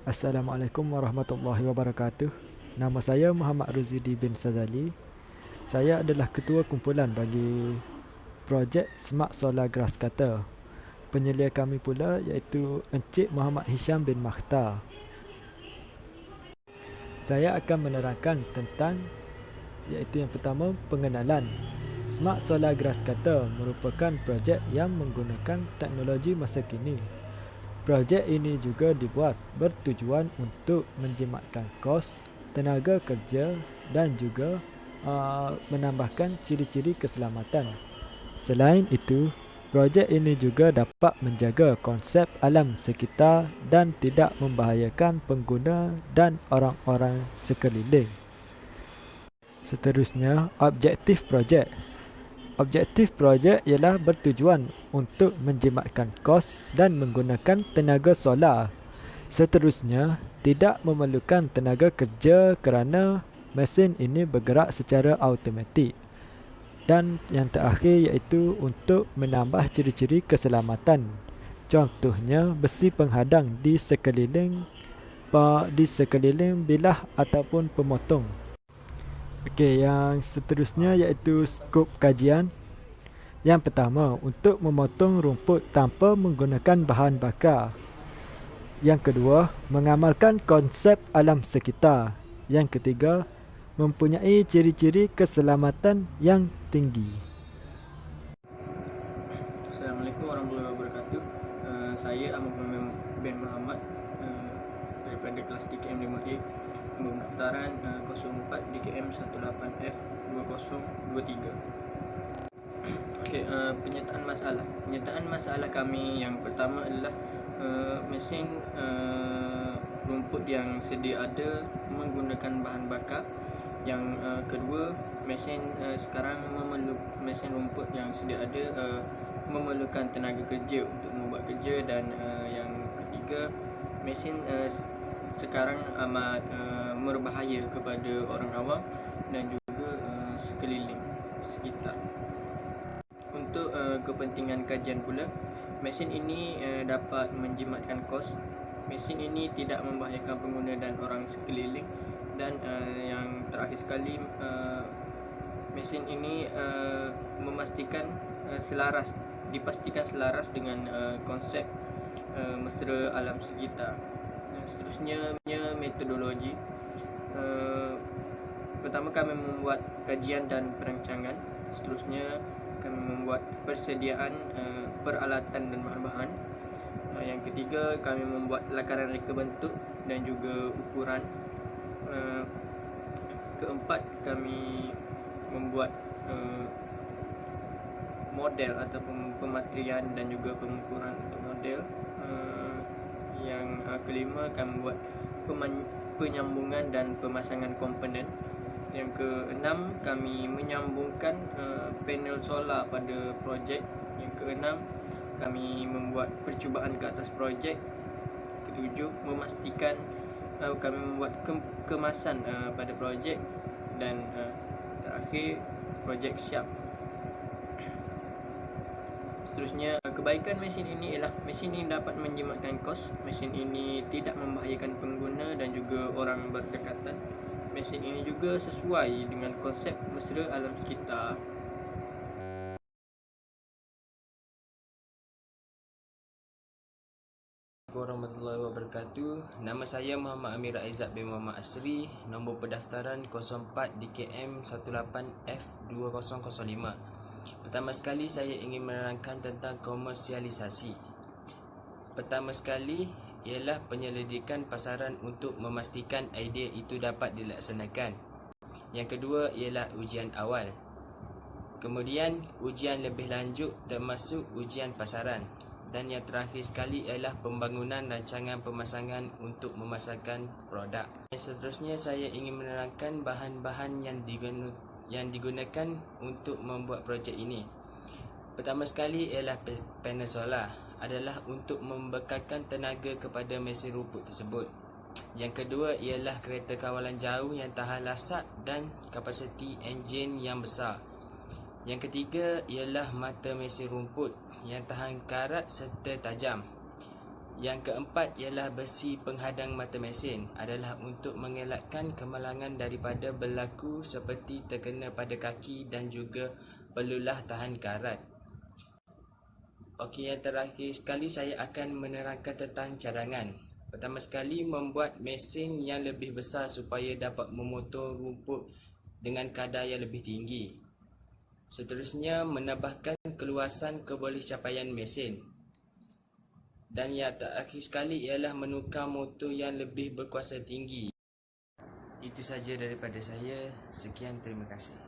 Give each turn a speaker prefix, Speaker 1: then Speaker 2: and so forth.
Speaker 1: Assalamualaikum warahmatullahi wabarakatuh. Nama saya Muhammad Ruzidi bin Sazali. Saya adalah ketua kumpulan bagi projek Smart Solar Grass Cutter. Penyelia kami pula iaitu Encik Muhammad Hisham bin Makhtar. Saya akan menerangkan tentang iaitu yang pertama pengenalan. Smart Solar Grass Cutter merupakan projek yang menggunakan teknologi masa kini. Projek ini juga dibuat bertujuan untuk menjimatkan kos, tenaga kerja dan juga menambahkan ciri-ciri keselamatan. Selain itu, projek ini juga dapat menjaga konsep alam sekitar dan tidak membahayakan pengguna dan orang-orang sekeliling. Seterusnya, objektif projek. Objektif projek ialah bertujuan untuk menjimatkan kos dan menggunakan tenaga solar. Seterusnya, tidak memerlukan tenaga kerja kerana mesin ini bergerak secara automatik. Dan yang terakhir iaitu untuk menambah ciri-ciri keselamatan. Contohnya, besi penghadang di sekeliling bilah ataupun pemotong. Okey, yang seterusnya iaitu skop kajian. Yang pertama, untuk memotong rumput tanpa menggunakan bahan bakar. Yang kedua, mengamalkan konsep alam sekitar. Yang ketiga, mempunyai ciri-ciri keselamatan yang tinggi.
Speaker 2: Assalamualaikum warahmatullahi wabarakatuh. Saya Ahmad bin Muhammad daripada kelas DKM 5A, nombor pendaftaran 04 DKM 18F 2023. Okey, penyataan masalah kami yang pertama adalah mesin rumput yang sedia ada menggunakan bahan bakar. Yang kedua, mesin rumput yang sedia ada memerlukan tenaga kerja untuk membuat kerja. Dan yang ketiga, mesin sekarang amat berbahaya kepada orang awam dan juga sekeliling sekitar. Untuk kepentingan kajian pula, mesin ini dapat menjimatkan kos. Mesin ini tidak membahayakan pengguna dan orang sekeliling. Dan yang terakhir sekali, mesin ini dipastikan selaras dengan konsep mesra alam sekitar. Seterusnya, metodologi. Pertama, kami membuat kajian dan perancangan. Seterusnya, kami membuat persediaan peralatan dan bahan-bahan. Yang ketiga, kami membuat lakaran reka bentuk dan juga ukuran. Keempat, kami membuat model ataupun pematrian dan juga pengukuran untuk model. Yang kelima, kami buat penyambungan dan pemasangan komponen. Yang keenam, kami menyambungkan panel solar pada projek. Yang keenam, kami membuat percubaan ke atas projek. Ketujuh, memastikan kami membuat kemasan pada projek. Dan terakhir, projek siap. Seterusnya, kebaikan mesin ini ialah mesin ini dapat menjimatkan kos. Mesin ini tidak membahayakan pengguna dan juga orang berdekatan. Mesin ini juga sesuai dengan konsep mesra alam sekitar.
Speaker 3: Warahmatullahi wabarakatuh. Nama saya Muhammad Amir Aizat bin Muhammad Asri, nombor pendaftaran 04 DKM 18F 2005. Pertama sekali saya ingin menerangkan tentang komersialisasi. Pertama sekali ialah penyelidikan pasaran untuk memastikan idea itu dapat dilaksanakan. Yang kedua ialah ujian awal. Kemudian ujian lebih lanjut termasuk ujian pasaran. Dan yang terakhir sekali ialah pembangunan rancangan pemasangan untuk memasarkan produk. Seterusnya saya ingin menerangkan bahan-bahan yang digunakan untuk membuat projek ini. Pertama sekali ialah panel solar, adalah untuk membekalkan tenaga kepada mesin rumput tersebut. Yang kedua ialah kereta kawalan jauh yang tahan lasak dan kapasiti enjin yang besar. Yang ketiga ialah mata mesin rumput yang tahan karat serta tajam. Yang keempat ialah besi penghadang mata mesin adalah untuk mengelakkan kemalangan daripada berlaku seperti terkena pada kaki dan juga perlulah tahan karat. Okey, yang terakhir sekali saya akan menerangkan tentang cadangan. Pertama sekali, membuat mesin yang lebih besar supaya dapat memotong rumput dengan kadar yang lebih tinggi. Seterusnya, menambahkan keluasan kebolehcapaian mesin. Dan yang terakhir sekali ialah menukar motor yang lebih berkuasa tinggi. Itu saja daripada saya. Sekian, terima kasih.